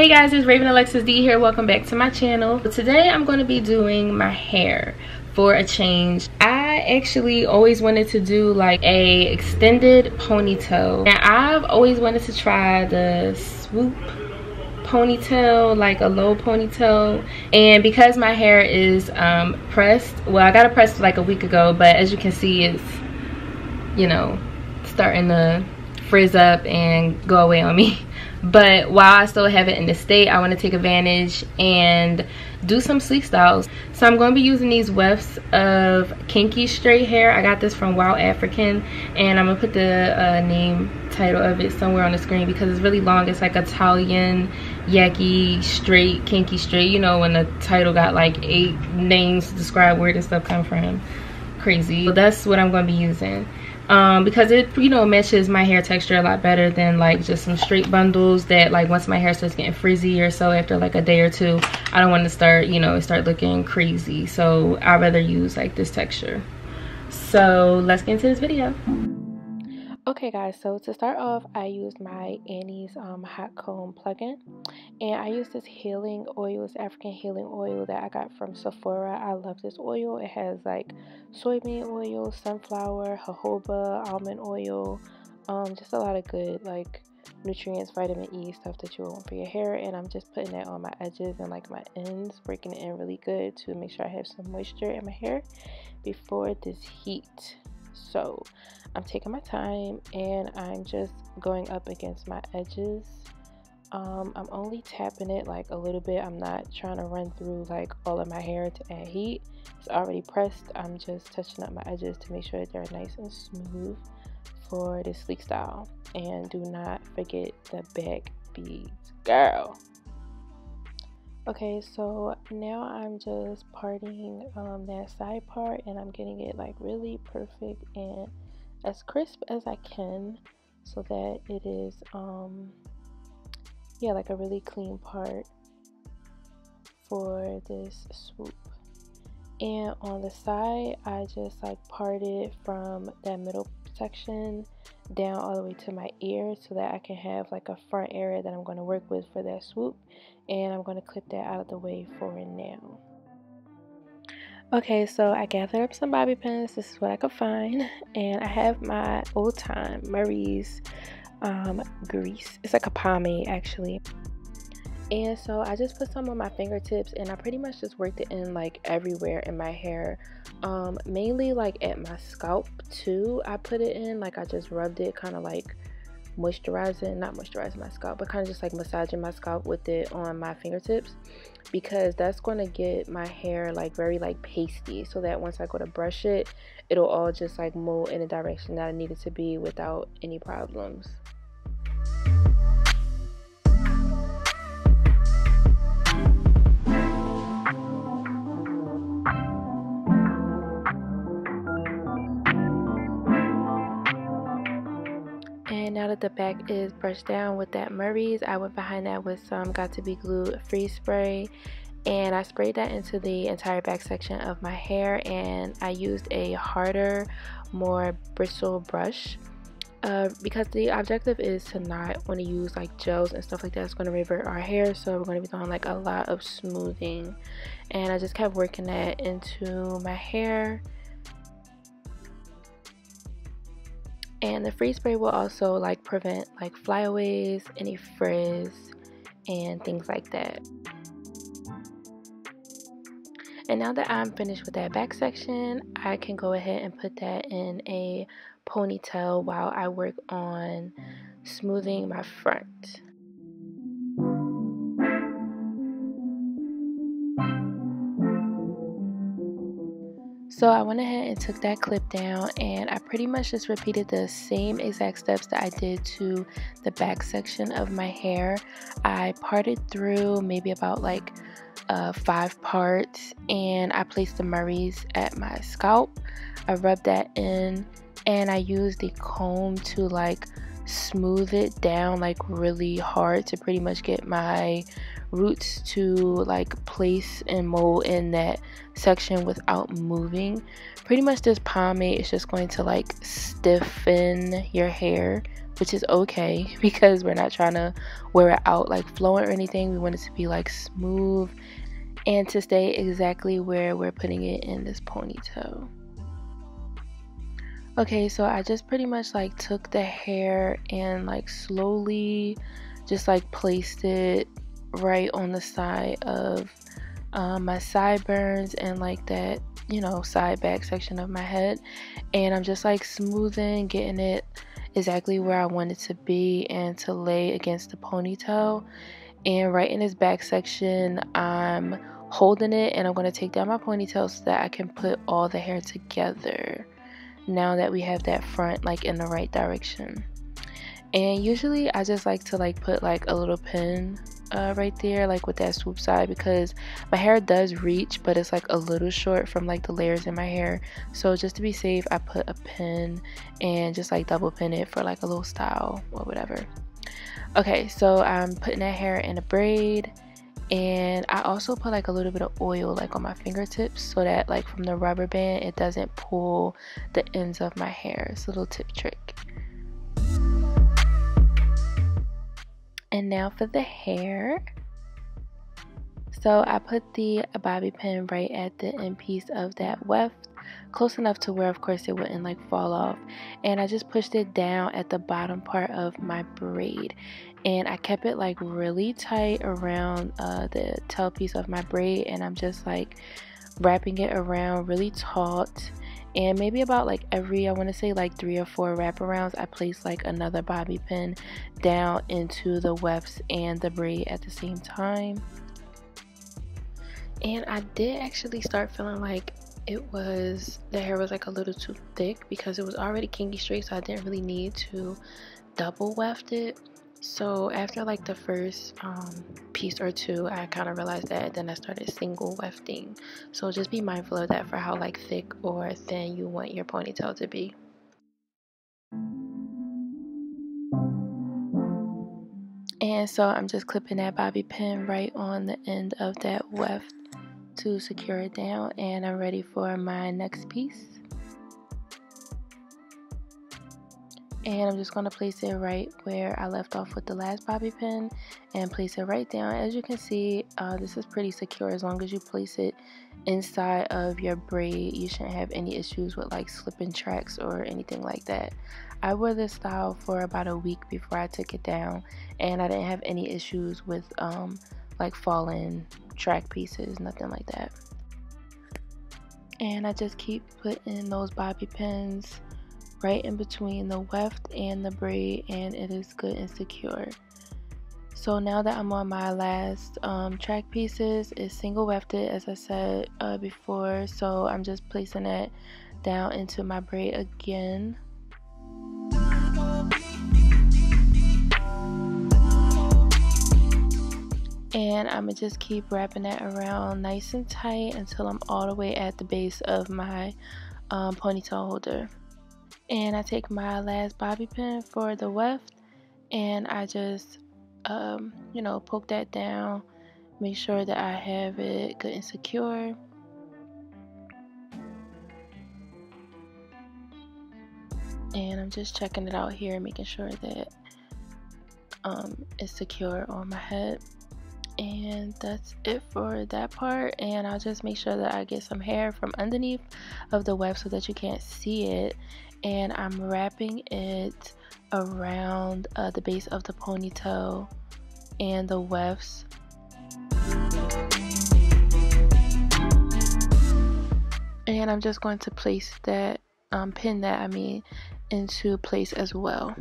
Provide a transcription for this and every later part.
Hey guys, it's Raven Alexis D here. Welcome back to my channel. Today I'm going to be doing my hair for a change. I actually always wanted to do like a extended ponytail. Now I've always wanted to try the swoop ponytail, like a low ponytail, and because my hair is pressed, well, I got it pressed like a week ago, but as you can see, it's, you know, starting to frizz up and go away on me. But while I still have it in the state, I want to take advantage and do some sleek styles. So I'm going to be using these wefts of Kinky straight hair. I got this from Wild African, and I'm going to put the name title of it somewhere on the screen because it's really long. It's like Italian Yaki straight, Kinky straight. You know, when the title got like 8 names to describe where this stuff come from. Crazy. So that's what I'm going to be using. Because it, you know, matches my hair texture a lot better than like just some straight bundles that like once my hair starts getting frizzy or so after like a day or two, I don't want to start, you know, start looking crazy. So I'd rather use like this texture. So let's get into this video. Okay guys, so to start off, I used my Annie's hot comb plug-in, and I used this healing oil, this African healing oil that I got from Sephora. I love this oil. It has like soybean oil, sunflower, jojoba, almond oil, just a lot of good like nutrients, vitamin E stuff that you want for your hair. And I'm just putting that on my edges and like my ends, breaking it in really good to make sure I have some moisture in my hair before this heat. So I'm taking my time and I'm just going up against my edges. I'm only tapping it like a little bit. I'm not trying to run through like all of my hair to add heat. It's already pressed. I'm just touching up my edges to make sure that they're nice and smooth for this sleek style. And do not forget the back beads, girl. Okay, so now I'm just parting that side part, and I'm getting it like really perfect and as crisp as I can so that it is yeah, like a really clean part for this swoop. And on the side, I just like parted from that middle section down all the way to my ear so that I can have like a front area that I'm going to work with for that swoop. And I'm going to clip that out of the way for now. Okay, so I gathered up some bobby pins. This is what I could find, and I have my old time Murray's grease. It's like a pomade actually. And so I just put some on my fingertips, and I pretty much just worked it in like everywhere in my hair, mainly like at my scalp too. I put it in, like I just rubbed it, kind of like moisturizing, not moisturizing my scalp, but kind of just like massaging my scalp with it on my fingertips, because that's going to get my hair like very like pasty, so that once I go to brush it, it'll all just like move in the direction that I need it to be without any problems. And now that the back is brushed down with that Murray's, I went behind that with some Got To Be Glued freeze spray, and I sprayed that into the entire back section of my hair. And I used a harder, more bristle brush because the objective is to not want to use like gels and stuff like that. It's going to revert our hair, so we're going to be doing like a lot of smoothing. And I just kept working that into my hair. And the freeze spray will also like prevent like flyaways, any frizz, and things like that. And now that I'm finished with that back section, I can go ahead and put that in a ponytail while I work on smoothing my front. So I went ahead and took that clip down, and I pretty much just repeated the same exact steps that I did to the back section of my hair. I parted through maybe about like 5 parts, and I placed the Murray's at my scalp. I rubbed that in, and I used the comb to like smooth it down like really hard to pretty much get my roots to like place and mold in that section without moving. Pretty much this pomade is just going to like stiffen your hair which is okay because we're not trying to wear it out like flowing or anything. We want it to be like smooth and to stay exactly where we're putting it in this ponytail. Okay, so I just pretty much like took the hair and like slowly just like placed it right on the side of my sideburns and like that, you know, side back section of my head. And I'm just like smoothing, getting it exactly where I want it to be and to lay against the ponytail. And right in this back section, I'm holding it and I'm going to take down my ponytail so that I can put all the hair together now that we have that front like in the right direction. And usually I just like to like put like a little pin right there, like with that swoop side, because my hair does reach, but it's like a little short from like the layers in my hair. So just to be safe, I put a pin and just like double pin it for like a little style or whatever. Okay, so I'm putting that hair in a braid, and I also put like a little bit of oil like on my fingertips so that like from the rubber band it doesn't pull the ends of my hair. It's a little tip trick. And now for the hair. So I put the bobby pin right at the end piece of that weft, close enough to where of course it wouldn't like fall off, and I just pushed it down at the bottom part of my braid, and I kept it like really tight around the tail piece of my braid, and I'm just like wrapping it around really taut. And maybe about like every, I want to say like 3 or 4 wraparounds, I place like another bobby pin down into the wefts and the braid at the same time. And I did actually start feeling like the hair was like a little too thick because it was already kinky straight, so I didn't really need to double weft it. So after like the first piece or two, I kind of realized that, then I started single wefting. So just be mindful of that for how like thick or thin you want your ponytail to be. And so I'm just clipping that bobby pin right on the end of that weft to secure it down, and I'm ready for my next piece. And I'm just going to place it right where I left off with the last bobby pin and place it right down. As you can see, this is pretty secure. As long as you place it inside of your braid, you shouldn't have any issues with like slipping tracks or anything like that. I wore this style for about a week before I took it down, and I didn't have any issues with like falling track pieces, nothing like that. And I just keep putting those bobby pins right in between the weft and the braid, and it is good and secure. So now that I'm on my last track pieces, it's single wefted as I said before, so I'm just placing it down into my braid again. And I'm gonna just keep wrapping that around nice and tight until I'm all the way at the base of my ponytail holder. And I take my last bobby pin for the weft, and I just you know, poke that down, make sure that I have it good and secure. And I'm just checking it out here, making sure that it's secure on my head. And that's it for that part. And I'll just make sure that I get some hair from underneath of the weft so that you can't see it, and I'm wrapping it around the base of the ponytail and the wefts. And I'm just going to place that pin that I mean into place as well.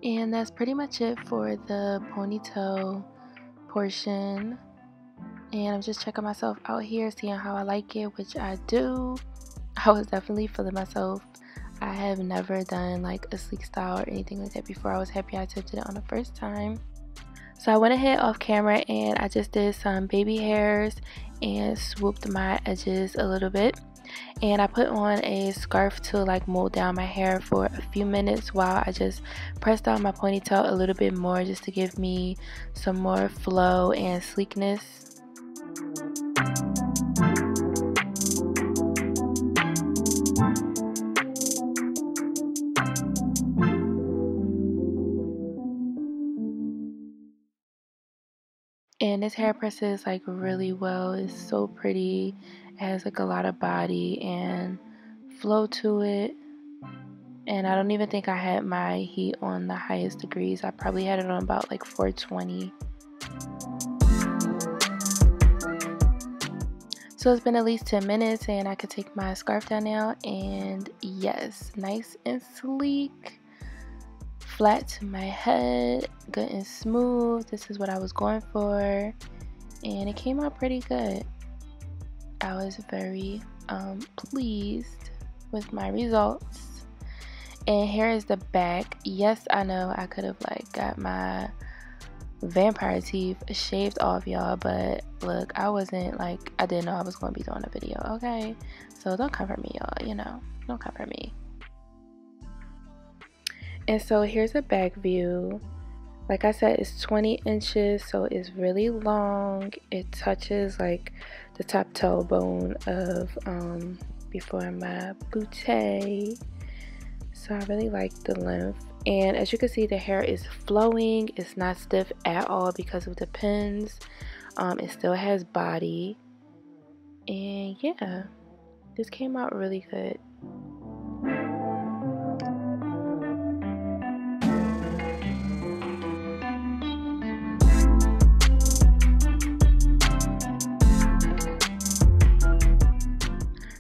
And that's pretty much it for the ponytail portion. And I'm just checking myself out here, seeing how I like it, which I do. I was definitely feeling myself. I have never done like a sleek style or anything like that before. I was happy I attempted it on the first time. So I went ahead off camera and I just did some baby hairs and swooped my edges a little bit. And I put on a scarf to like mold down my hair for a few minutes while I just pressed out my ponytail a little bit more, just to give me some more flow and sleekness. And this hair presses like really well. It's so pretty. It has like a lot of body and flow to it. And I don't even think I had my heat on the highest degrees. I probably had it on about like 420. So it's been at least 10 minutes and I could take my scarf down now. And yes, nice and sleek. Flat to my head, good and smooth. This is what I was going for, and it came out pretty good. I was very pleased with my results. And here is the back. Yes, I know I could have like got my vampire teeth shaved off, y'all, but look, I wasn't like, I didn't know I was going to be doing a video, okay? So don't come for me, y'all, you know, don't come for me. And so here's a back view. Like I said, it's 20 inches, so it's really long. It touches like the top toe bone of before my bootay. So I really like the length. And as you can see, the hair is flowing. It's not stiff at all because of the pins. It still has body. And yeah, this came out really good.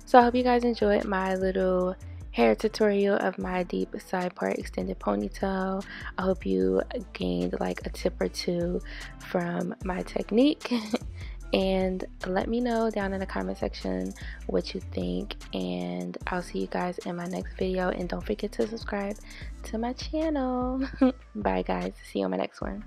So I hope you guys enjoyed my little hair tutorial of my deep side part extended ponytail. I hope you gained like a tip or two from my technique. And let me know down in the comment section what you think, and I'll see you guys in my next video. And don't forget to subscribe to my channel. Bye guys, see you on my next one.